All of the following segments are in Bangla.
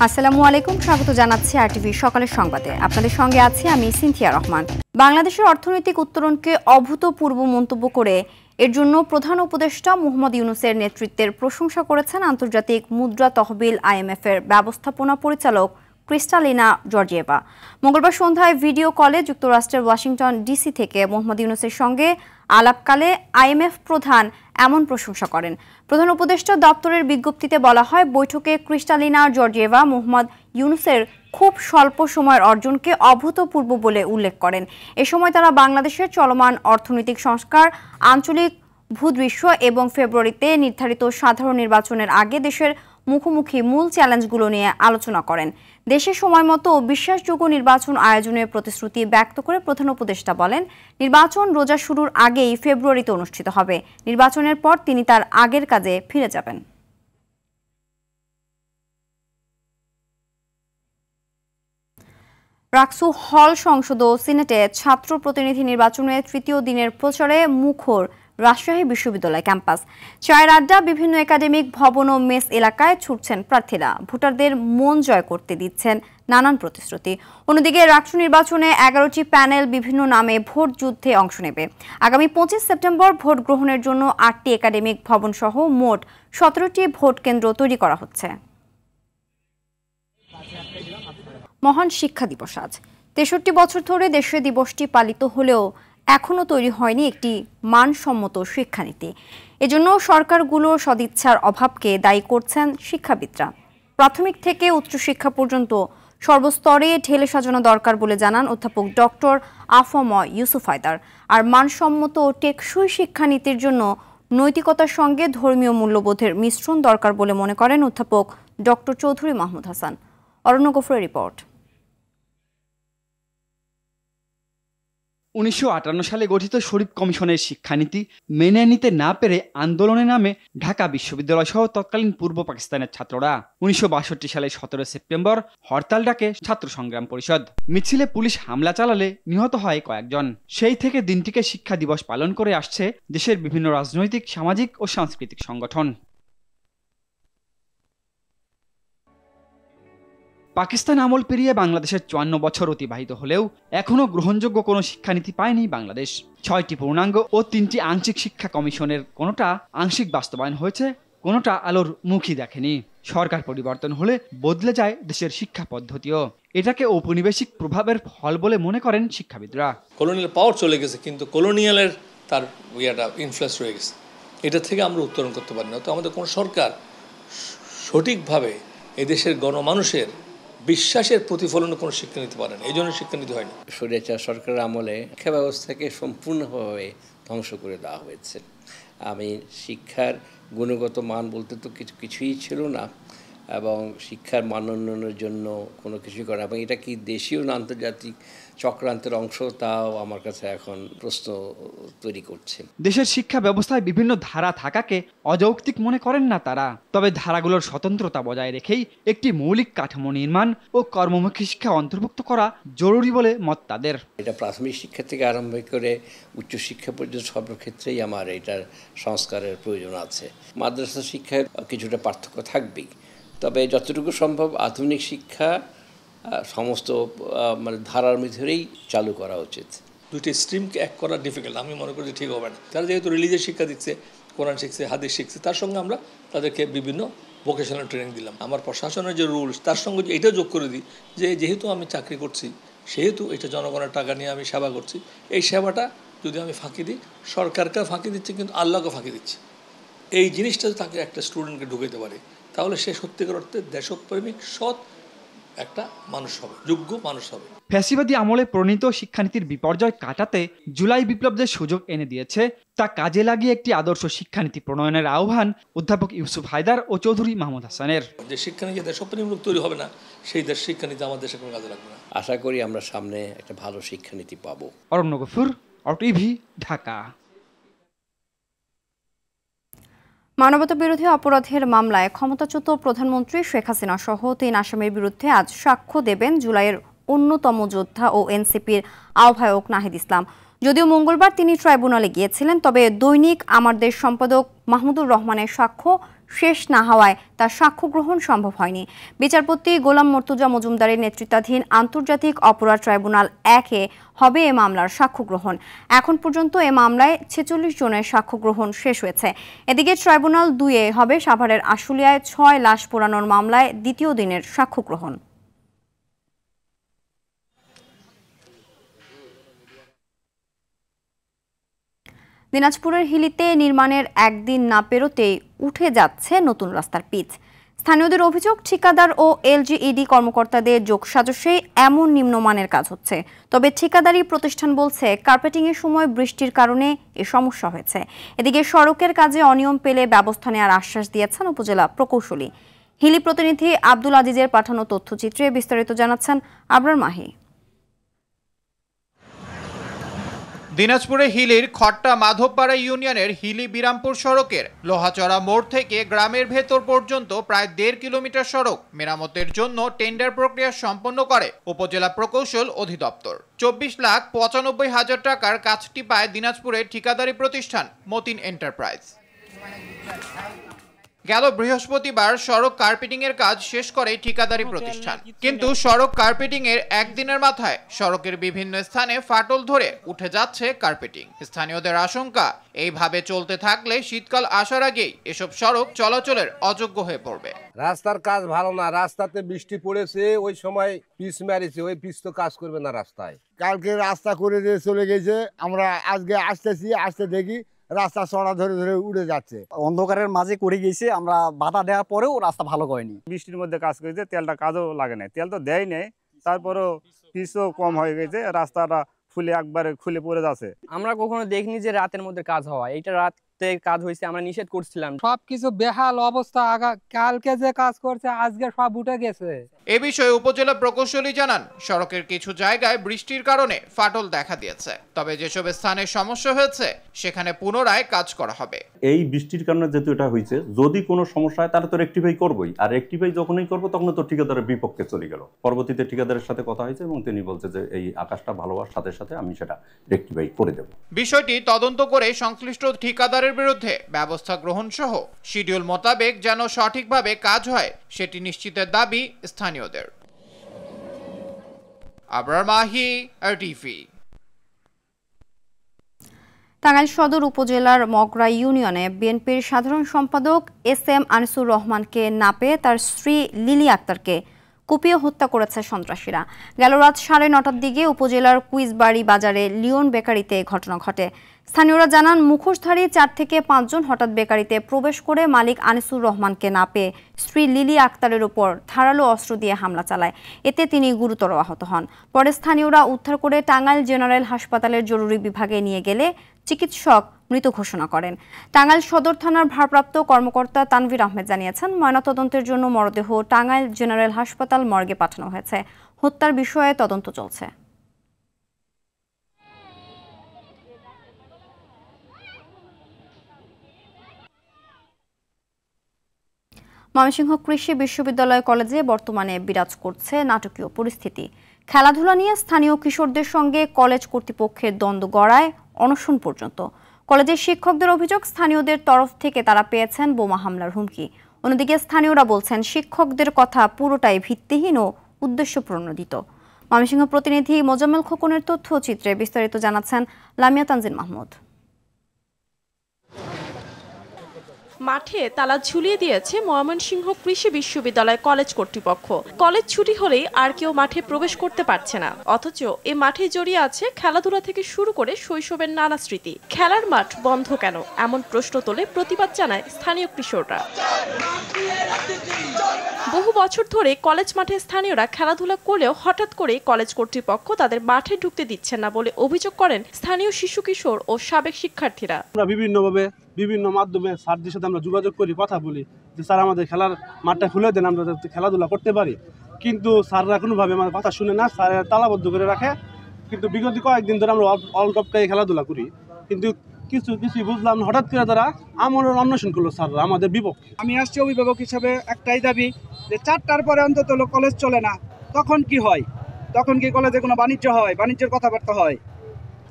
আসসালামু আলাইকুম, স্বাগত জানাচ্ছি আরটিভি সকালের সংবাদে। আপনাদের সঙ্গে আছি আমি সিনথিয়া রহমান। বাংলাদেশের অর্থনৈতিক উত্তরণকে অভূতপূর্ব মন্তব্য করে এর জন্য প্রধান উপদেষ্টা মোহাম্মদ ইউনূসের নেতৃত্বের প্রশংসা করেছেন আন্তর্জাতিক মুদ্রা তহবিল IMF-এর ব্যবস্থাপনা পরিচালক ক্রিস্টালিনা জর্জিয়েভা। মঙ্গলবার সন্ধ্যায় ভিডিও কলে যুক্তরাষ্ট্রের ওয়াশিংটন ডিসি থেকে মোহাম্মদ ইউনূসের সঙ্গে আলাপকালে IMF প্রধান এমন প্রশংসা করেন। প্রধান উপদেষ্টা দপ্তরের বিজ্ঞপ্তিতে বলা হয়, বৈঠকে ক্রিস্টালিনা জর্জিয়েভা মোহাম্মদ ইউনূসের খুব স্বল্প সময়ের অর্জনকে অভূতপূর্ব বলে উল্লেখ করেন। এ সময় তারা বাংলাদেশের চলমান অর্থনৈতিক সংস্কার, আঞ্চলিক ভূদৃশ্য এবং ফেব্রুয়ারিতে নির্ধারিত সাধারণ নির্বাচনের আগে দেশের মুখোমুখি মূল চ্যালেঞ্জগুলো নিয়ে আলোচনা করেন। দেশে সময়মতো বিশ্বাসযোগ্য নির্বাচন আয়োজনের প্রতিশ্রুতি ব্যক্ত করে প্রধান উপদেষ্টা বলেন, নির্বাচন রোজা শুরুর আগেই ফেব্রুয়ারিতে অনুষ্ঠিত হবে। নির্বাচনের পর তিনি তার আগের কাজে ফিরে যাবেন। রাকসু হল সংসদ ও সিনেটে ছাত্র প্রতিনিধি নির্বাচনের তৃতীয় দিনের প্রচারে মুখর রাজশাহী বিশ্ববিদ্যালয় ক্যাম্পাস। চায়ের আড্ডা, বিভিন্ন একাডেমিক ভবন ও মেস এলাকায় ছুটছেন প্রার্থীরা। ভোটারদের মন জয় করতে দিচ্ছেন নানান প্রতিশ্রুতি। অন্যদিকে রাকসু নির্বাচনে 11টি প্যানেল বিভিন্ন নামে ভোট যুদ্ধে অংশ নেবে। আগামী 25 সেপ্টেম্বর ভোট গ্রহণের জন্য 8টি একাডেমিক ভবন সহ মোট 17টি ভোট কেন্দ্র তৈরি করা হচ্ছে। মহান শিক্ষা দিবস আজ। 63 বছর ধরে দেশে দিবসটি পালিত হলেও এখনও তৈরি হয়নি একটি মানসম্মত শিক্ষানীতি। এজন্য সরকারগুলোর সদিচ্ছার অভাবকে দায়ী করছেন শিক্ষাবিদরা। প্রাথমিক থেকে উচ্চশিক্ষা পর্যন্ত সর্বস্তরে ঢেলে সাজানো দরকার বলে জানান অধ্যাপক ডক্টর আফম ইউসুফ হায়দার। আর মানসম্মত ও টেকসই শিক্ষানীতির জন্য নৈতিকতার সঙ্গে ধর্মীয় মূল্যবোধের মিশ্রণ দরকার বলে মনে করেন অধ্যাপক ডক্টর চৌধুরী মাহমুদ হাসান। অরণ্য গফুরের রিপোর্ট। 1958 সালে গঠিত শরীফ কমিশনের শিক্ষানীতি মেনে নিতে না পেরে আন্দোলনে নামে ঢাকা বিশ্ববিদ্যালয় সহ তৎকালীন পূর্ব পাকিস্তানের ছাত্ররা। 1962 সালে 17 সেপ্টেম্বর হরতাল ডাকে ছাত্র সংগ্রাম পরিষদ। মিছিলে পুলিশ হামলা চালালে নিহত হয় কয়েকজন। সেই থেকে দিনটিকে শিক্ষা দিবস পালন করে আসছে দেশের বিভিন্ন রাজনৈতিক, সামাজিক ও সাংস্কৃতিক সংগঠন। পাকিস্তান আমল পেরিয়ে বাংলাদেশের 54 বছর অতিবাহিত হলেও এখনও গ্রহণযোগ্য কোনো শিক্ষানীতি পায়নি বাংলাদেশ। 6টি পূর্ণাঙ্গ ও 3টি আংশিক শিক্ষা কমিশনের কোনোটা আংশিক বাস্তবায়ন হয়েছে, কোনোটা আলোর মুখই দেখেনি। সরকার পরিবর্তন হলে বদলে যায় দেশের শিক্ষা পদ্ধতিও। এটাকে ঔপনিবেশিক প্রভাবের ফল বলে মনে করেন শিক্ষাবিদরা। কলোনিয়াল পাওয়ার চলে গেছে, কিন্তু কলোনিয়ালের তার ইনফ্লুয়েন্স রয়ে গেছে। এটা থেকে আমরা উত্তরণ করতে পারি না। তো আমাদের কোনো সরকার সঠিকভাবে এদেশের গণমানুষের বিশ্বাসের প্রতিফলন কোনো শিক্ষা নিতে পারে না। এই জন্য শিক্ষানীতি হয়নি। স্বৈরাচার সরকারের আমলে শিক্ষা ব্যবস্থাকে সম্পূর্ণভাবে ধ্বংস করে দেওয়া হয়েছে। আমি শিক্ষার গুণগত মান বলতে তো কিছুই ছিল না, এবং শিক্ষার মান উন্নয়নের জন্য কোনো কিছুই করে, এবং এটা কি দেশীয় না আন্তর্জাতিক চক্রান্তের অংশ, তাও আমার কাছে এখন প্রশ্ন তৈরি করছে। দেশের শিক্ষা ব্যবস্থায় বিভিন্ন ধারা থাকাকে অযৌক্তিক মনে করেন না তারা। তবে ধারাগুলোর স্বতন্ত্রতা বজায় রেখেই একটি মৌলিক কাঠামো নির্মাণ ও কর্মমুখী শিক্ষা অন্তর্ভুক্ত করা জরুরি বলে মত তাদের। এটা প্রাথমিক শিক্ষা থেকে আরম্ভ করে উচ্চশিক্ষা পর্যন্ত সর্বক্ষেত্রেই আমার এটার সংস্কারের প্রয়োজন আছে। মাদ্রাসা শিক্ষায় কিছুটা পার্থক্য থাকবেই, তবে যতটুকু সম্ভব আধুনিক শিক্ষা সমস্ত ধারার ভিতরেই চালু করা উচিত। দুটি স্ট্রিমকে এক করা ডিফিকাল্ট, আমি মনে করি ঠিক হবে না। তারা যেহেতু রিলিজিয়াস শিক্ষা দিচ্ছে, কোরআন শিখছে, হাদিস শিখছে, তার সঙ্গে আমরা তাদেরকে বিভিন্ন ভোকেশনাল ট্রেনিং দিলাম। আমার প্রশাসনের যে রুলস, তার সঙ্গে এটা যোগ করে দিই যে যেহেতু আমি চাকরি করছি, সেহেতু এটা জনগণের টাকা নিয়ে আমি সেবা করছি, এই সেবাটা যদি আমি ফাঁকি দিই, সরকারকে ফাঁকি দিচ্ছি কিন্তু আল্লাহকে ফাঁকি দিচ্ছি। এই জিনিসটা তাকে একটা স্টুডেন্টকে ঢুকাইতে পারে, তাহলে সে সত্যিকার অর্থে দেশপ্রেমিক সৎ একটা মানুষ হবে, যোগ্য মানুষ হবে। ফ্যাসিবাদী আমলে প্রণীত শিক্ষানীতির বিপর্যয় কাটাতে জুলাই বিপ্লব যে সুযোগ এনে দিয়েছে, তা কাজে লাগিয়ে একটি আদর্শ শিক্ষানীতি প্রণয়নের আহ্বান অধ্যাপক ইউসুফ হায়দার ও চৌধুরী মাহমুদ হাসানের। যে শিক্ষানীতি দেশপ্রেমমূলক তৈরি হবে না, সেই দেশ শিক্ষানীতি আমার দেশে কোনো কাজে লাগবে না। আশা করি আমরা সামনে একটা ভালো শিক্ষানীতি পাবো। অরণ্য গফুর, আরটিভি, ঢাকা। মানবতা বিরোধী অপরাধের মামলায় ক্ষমতাচ্যুত প্রধানমন্ত্রী শেখ হাসিনা সহ 3 আসামির বিরুদ্ধে আজ সাক্ষ্য দেবেন জুলাইয়ের অন্যতম যোদ্ধা ও এনসিপির আহ্বায়ক নাহিদ ইসলাম। যদিও মঙ্গলবার তিনি ট্রাইব্যুনালে গিয়েছিলেন, তবে দৈনিক আমার দেশ সম্পাদক মাহমুদুর রহমানের সাক্ষ্য শেষ না হওয়ায় তার সাক্ষ্য গ্রহণ সম্ভব হয়নি। বিচারপতি গোলাম মর্তুজা মজুমদারের নেতৃত্বাধীন আন্তর্জাতিক অপরাধ ট্রাইব্যুনাল 1-এ হবে এ মামলার সাক্ষ্য গ্রহণ। এখন পর্যন্ত এ মামলায় 46 জনের সাক্ষ্য গ্রহণ শেষ হয়েছে। এদিকে ট্রাইব্যুনাল 2-এ হবে সাভারের আশুলিয়ায় 6 লাশ পোড়ানোর মামলায় দ্বিতীয় দিনের সাক্ষ্য গ্রহণ। দিনাজপুরের হিলিতে নির্মাণের একদিন না পেরোতেই উঠে যাচ্ছে নতুন রাস্তার পিচ। স্থানীয়দের অভিযোগ, ঠিকাদার ও এলজিইডি কর্মকর্তাদের যোগসাজশেই এমন নিম্নমানের কাজ হচ্ছে। তবে ঠিকাদারি প্রতিষ্ঠান বলছে কার্পেটিংয়ের সময় বৃষ্টির কারণে এ সমস্যা হয়েছে। এদিকে সড়কের কাজে অনিয়ম পেলে ব্যবস্থা নেওয়ার আশ্বাস দিয়েছেন উপজেলা প্রকৌশলী। হিলি প্রতিনিধি আব্দুল আজিজের পাঠানো তথ্যচিত্রে বিস্তারিত জানাচ্ছেন আবরার মাহি। দিনাজপুরে হিলির খট্টা মাধবপাড়া ইউনিয়নের হিলি বিরামপুর সড়কের লোহাচড়া মোড় থেকে গ্রামের ভেতর পর্যন্ত প্রায় 1.5 কিলোমিটার সড়ক মেরামতের জন্য টেন্ডার প্রক্রিয়া সম্পন্ন করে উপজেলা প্রকৌশল অধিদপ্তর। 24,95,000 টাকার কাজটি পায় দিনাজপুরের ঠিকাদারি প্রতিষ্ঠান মতিন এন্টারপ্রাইজ। গেল বৃহস্পতিবার সড়ক কার্পেটিং এর কাজ শেষ করে ঠিকাদারি প্রতিষ্ঠান, কিন্তু সড়ক কার্পেটিং এর একদিনের মাথায় সড়কের বিভিন্ন স্থানে ফাটল ধরে উঠে যাচ্ছে কার্পেটিং। স্থানীয়দের আশঙ্কা, এইভাবে চলতে থাকলে শীতকাল আসার আগেই এসব সড়ক চলাচলের অযোগ্য হয়ে পড়বে। রাস্তার কাজ ভালো না, রাস্তাতে বৃষ্টি পড়েছে, ওই সময় পিচ মারিছে, ওই পিচ তো কাজ করবে না রাস্তায়। কালকে রাস্তা করে দিয়ে চলে গেছে, আমরা আজকে আসতে দেখি রাস্তা চড়া ধরে ধরে উড়ে যাচ্ছে। অন্ধকারের মাঝে করে গেছে, আমরা বাধা দেওয়ার পরেও রাস্তা ভালো করেনি। বৃষ্টির মধ্যে কাজ করেছে, তেলটা কাজও লাগে নাই, তেল তো দেয় নেই, তারপরেও পিচও কম হয়ে গেছে, রাস্তাটা ফুলে একবারে খুলে পড়ে যাচ্ছে। আমরা কখনো দেখিনি যে রাতের মধ্যে কাজ হওয়া, এটা রাতে কাজ হয়েছে, আমরা নিষেধ করছিলাম। সবকিছু বেহাল অবস্থা, কালকে যে কাজ করছে আজকে সব উঠে গেছে। এ বিষয়ে উপজেলা প্রকৌশলী জানান, সড়কের কিছু জায়গায় বৃষ্টির কারণে ফাটল দেখা দিয়েছে, তবে যেসব স্থানে সমস্যা হয়েছে সেখানে পুনরায় কাজ করা হবে। এই বৃষ্টির কারণে যেহেতু এটা হয়েছে, যদি কোনো সমস্যা হয় তাহলে তো রেকটিফাই করবোই, আর রেকটিফাই যখনই করবো তখন তো ঠিকাদারের বিপক্ষে চলে গেল। পরবর্তীতে ঠিকাদারের সাথে কথা হয়েছে এবং তিনি বলছে যে এই আকাশটা ভালো হওয়ার সাথে সাথে আমি সেটা রেকটিফাই করে দেব। বিষয়টি তদন্ত করে সংশ্লিষ্ট ঠিকাদারের বিরুদ্ধে ব্যবস্থা গ্রহণ সহ শিডিউল মোতাবেক যেন সঠিকভাবে কাজ হয় সেটি নিশ্চিতের দাবি স্থানীয়দের। আবরার মাহি, আরটিভি। টাঙ্গাইল সদর উপজেলার মগরা ইউনিয়নে বিএনপির সাধারণ সম্পাদক SM আনিসুর রহমানকে না পেয়ে তার স্ত্রী লিলি আক্তারকে কুপিয়ে হত্যা করেছে সন্ত্রাসীরা। গেল রাত 9:30টার দিকে উপজেলার কুইজবাড়ি বাজারে লিওন বেকারিতে ঘটনা ঘটে। স্থানীয়রা জানান, মুখোশধারী 4 থেকে 5 জন হঠাৎ বেকারিতে প্রবেশ করে মালিক আনিসুর রহমানকে না পেয়ে স্ত্রী লিলি আক্তারের উপর ধারালো অস্ত্র দিয়ে হামলা চালায়। এতে তিনি গুরুতর আহত হন। পরে স্থানীয়রা উদ্ধার করে টাঙ্গাইল জেনারেল হাসপাতালের জরুরি বিভাগে নিয়ে গেলে চিকিৎসক মৃত ঘোষণা করেন। টাঙ্গাইল সদর থানার ভারপ্রাপ্ত কর্মকর্তা তানভীর আহমেদ জানিয়েছেন, ময়নাতদন্তের জন্য মরদেহ টাঙ্গাইল জেনারেল হাসপাতাল মর্গে পাঠানো হয়েছে। হত্যার বিষয়ে তদন্ত চলছে। ময়মনসিংহ কৃষি বিশ্ববিদ্যালয় কলেজে বর্তমানে বিরাজ করছে নাটকীয় পরিস্থিতি। খেলাধুলা নিয়ে স্থানীয় কিশোরদের সঙ্গে কলেজ কর্তৃপক্ষের দ্বন্দ্ব গড়ায় অনশন পর্যন্ত। কলেজের শিক্ষকদের অভিযোগ, স্থানীয়দের তরফ থেকে তারা পেয়েছেন বোমা হামলার হুমকি। অন্যদিকে স্থানীয়রা বলছেন, শিক্ষকদের কথা পুরোটাই ভিত্তিহীন ও উদ্দেশ্যপ্রণোদিত। ময়মনসিংহ প্রতিনিধি মোজাম্মেল খোকনের তথ্যচিত্রে বিস্তারিত জানাচ্ছেন লামিয়া তানজিন মাহমুদ। মাঠে তালা ঝুলিয়ে দিয়েছে ময়মনসিংহ কৃষি বিশ্ববিদ্যালয় কলেজ কর্তৃপক্ষ। কলেজ ছুটি হলেই আর কেউ মাঠে প্রবেশ করতে পারছে না, অথচ এ মাঠে জড়িয়ে আছে খেলাধুলা থেকে শুরু করে শৈশবের নানা স্মৃতি। খেলার মাঠ বন্ধ কেন, এমন প্রশ্ন তোলে প্রতিবাদ জানায় স্থানীয় কিশোররা। বহু বছর ধরে কলেজ মাঠে স্থানীয়রা খেলাধুলা করলেও হঠাৎ করে কলেজ কর্তৃপক্ষ তাদের মাঠে ঢুকতে দিচ্ছেন না বলে অভিযোগ করেন স্থানীয় শিশু কিশোর ও সাবেক শিক্ষার্থীরা। বিভিন্ন মাধ্যমে স্যারদের সাথে আমরা যোগাযোগ করি, কথা বলি যে স্যার আমাদের খেলার মাঠটা খুলে দেন, আমরা খেলাধুলা করতে পারি, কিন্তু স্যাররা কোনোভাবে আমার কথা শুনে না, স্যারের তালাবদ্ধ করে রাখে। কিন্তু বিগত কয়েকদিন ধরে আমরা অল টপকাই খেলাধুলা করি, কিন্তু কিছুই বুঝলাম। হঠাৎ করে তারা আমরণ অন্বেষণ করলো স্যাররা আমাদের বিপক্ষে। আমি আসছি অভিভাবক হিসাবে, একটাই দাবি যে 4টার পরে অন্তত কলেজ চলে না। তখন কি হয়? তখন কি কলেজে কোনো বাণিজ্য হয়? বাণিজ্যের কথাবার্তা হয়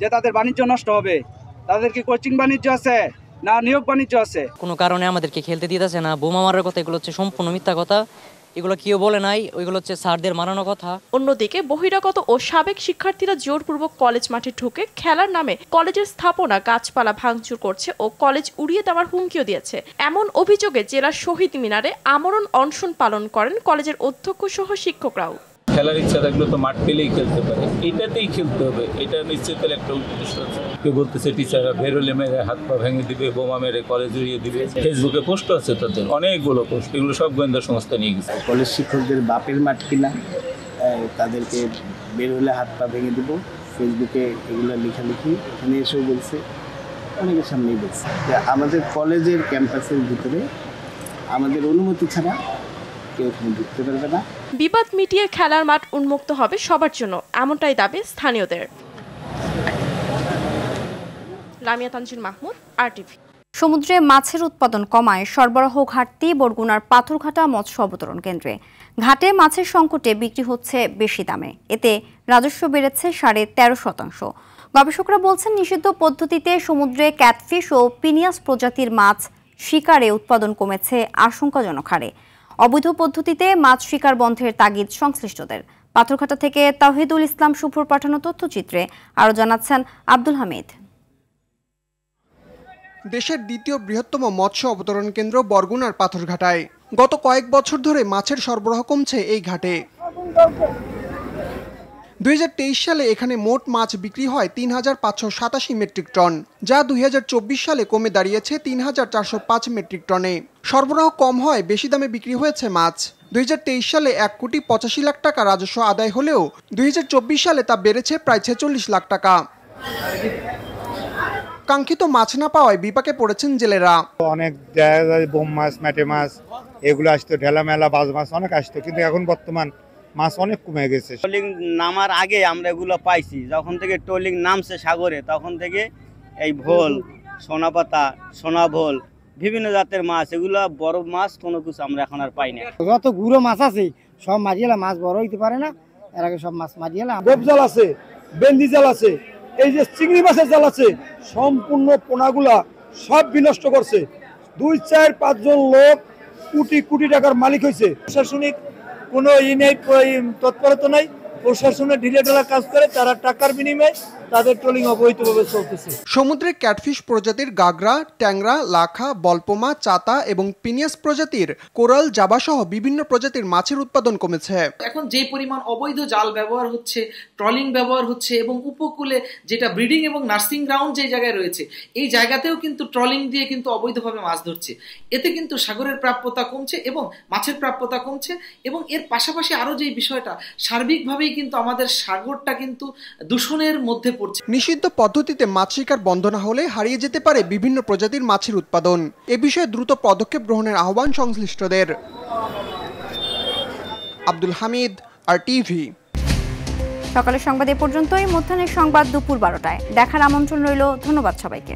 যে তাদের বাণিজ্য নষ্ট হবে। তাদের কি কোচিং বাণিজ্য আছে, না নিয়োগ বাণিজ্য আছে। কোনো কারণে আমাদেরকে খেলতে দিতেছে না, বোমা মারার কথা, এগুলো হচ্ছে সম্পূর্ণ মিথ্যা কথা, এগুলো কেউ বলে নাই, ওইগুলো হচ্ছে স্যারদের মারানো কথা। অন্যদিকে বহিরাগত ও সাবেক শিক্ষার্থীরা জোরপূর্বক কলেজ মাঠে ঢুকে খেলার নামে কলেজের স্থাপনা গাছপালা ভাঙচুর করছে ও কলেজ উড়িয়ে দেওয়ার হুমকিও দিয়েছে। এমন অভিযোগে জেলার শহীদ মিনারে আমরণ অনশন পালন করেন কলেজের অধ্যক্ষ সহ শিক্ষকরাও। খেলার ইচ্ছা থাকলে তো মাঠ পেলেই খেলতে পারে, এটাতেই খেলতে হবে, এটা নিশ্চিত একটা উদ্দেশ্য আছে। কেউ বলতেছে টিচাররা বেরোলে মেরে হাত পা ভেঙে দিবে, বোমা মেরে কলেজ উড়িয়ে দিবে। ফেসবুকে পোস্ট আছে তাদের অনেকগুলো পোস্ট, এগুলো সব গোয়েন্দা সংস্থা নিয়ে গেছে। কলেজ শিক্ষকদের বাপের মাঠ কিনা, তাদেরকে বের হলে হাত পা ভেঙে দিব, ফেসবুকে এগুলো লেখালেখি এখানে এসেও বলছে, অনেকের সামনেই বলছে যে আমাদের কলেজের ক্যাম্পাসের ভিতরে আমাদের অনুমতি ছাড়া কেউ ঢুকতে পারবে না। বিবাদ মিটিয়ে খেলার মাঠ উন্মুক্ত হবে সবার জন্য, এমনটাই দাবি স্থানীয়দের। লামিয়া তানজিল মাহমুদ, আরটিভি। সমুদ্রে মাছের উৎপাদন কমায় সরবরাহ ঘাটতি বরগুনার পাথরঘাটা মৎস্য অবতরণ কেন্দ্রে। ঘাটে মাছের সংকটে বিক্রি হচ্ছে বেশি দামে, এতে রাজস্ব বেড়েছে 13.5%। গবেষকরা বলছেন নিষিদ্ধ পদ্ধতিতে সমুদ্রে ক্যাটফিশ ও পিনিয়াস প্রজাতির মাছ শিকারে উৎপাদন কমেছে আশঙ্কাজনক হারে। অবৈধ পদ্ধতিতে মাছ শিকার বন্ধের তাগিদ সংশ্লিষ্টদের। পাথরঘাটা থেকে তাওহিদুল ইসলাম শুভ্র পাঠানো তথ্যচিত্রে আরও জানাচ্ছেন আব্দুল হামিদ। দেশের দ্বিতীয় বৃহত্তম মৎস্য অবতরণ কেন্দ্র বরগুনার পাথরঘাটায় গত কয়েক বছর ধরে মাছের সরবরাহ কমছে এই ঘাটে। 2023 সালে এখানে মোট মাছ বিক্রি হয় 3,587 মেট্রিক টন, যা 2024 সালে কমে দাঁড়িয়েছে 3,405 মেট্রিক টনে। সরবরাহ কম হয় বেশি দামে বিক্রি হয়েছে মাছ। 2023 সালে 1,85 লাখ টাকা রাজস্ব আদায় হলেও 2024 সালে তা বেড়েছে প্রায় 46 লাখ টাকা। কাঙ্ক্ষিত মাছ না পাওয়ায় বিপাকে পড়েছেন জেলেরা। অনেক জায়গা যায় বোম মাছ, ম্যাটে মাছ এগুলো আসতো, ঢেলা মেলা বাজ মাছ অনেক আসতো, কিন্তু এখন বর্তমান মাছ অনেক কমে গেছে। ট্রলিং নামার আগে আমরা এগুলো পাইছি, যখন থেকে ট্রলিং নামছে সাগরে তখন থেকে এই ভোল, সোনাপাতা, সোনাভোল, বিভিন্ন জাতের মাছ, এগুলো বড় মাছ কোনো কিছু আমরা এখন আর পাই না। যত গুঁড়ো মাছ আছে সব মারিয়েলা, মাছ বড় হইতে পারে না, এর আগে সব মাছ মারিয়েলা। গোপ জাল আছে, বেন্দি জাল আছে, এই যে চিংড়ি মাছের জাল আছে, সম্পূর্ণ পোনাগুলা সব বিনষ্ট করছে। 2-4-5 জন লোক কোটি কোটি টাকার মালিক হয়েছে। প্রশাসনিক কোনো তৎপরতা নাই, প্রশাসনের ঢিলে ঢালা কাজ করে, তারা টাকার বিনিময়ে তাদের ট্রলিং অবৈধভাবে চলতেছে। সমুদ্রে ক্যাটফিশ প্রজাতির গাগরা, ট্যাংরা, লাখা, বলপমা, চাতা এবং পিনিয়াস প্রজাতির কোরাল, জাবা সহ বিভিন্ন প্রজাতির মাছের উৎপাদন কমেছে। এখন যে পরিমাণ অবৈধ জাল ব্যবহার হচ্ছে, ট্রলিং ব্যবহার হচ্ছে এবং উপকূলে যেটা ব্রিডিং এবং নার্সিং গ্রাউন্ড যে জায়গায় রয়েছে এই জায়গাতেও কিন্তু ট্রলিং দিয়ে কিন্তু অবৈধভাবে মাছ ধরছে। এতে কিন্তু সাগরের প্রাপ্যতা কমছে এবং মাছের প্রাপ্যতা কমছে, এবং এর পাশাপাশি আরো যে বিষয়টা সার্বিকভাবেই কিন্তু আমাদের সাগরটা কিন্তু দূষণের মধ্যে পড়ছে। নিষিদ্ধ পদ্ধতিতে মাছ শিকার বন্ধ না হলে হারিয়ে যেতে পারে বিভিন্ন প্রজাতির মাছের উৎপাদন। এ বিষয়ে দ্রুত পদক্ষেপ গ্রহণের আহ্বান সংশ্লিষ্টদের। আব্দুল হামিদ, আরটিভি। সকালের সংবাদ এ পর্যন্তই। মধ্যাহ্নের সংবাদ দুপুর 12টায় দেখার আমন্ত্রণ রইল। ধন্যবাদ সবাইকে।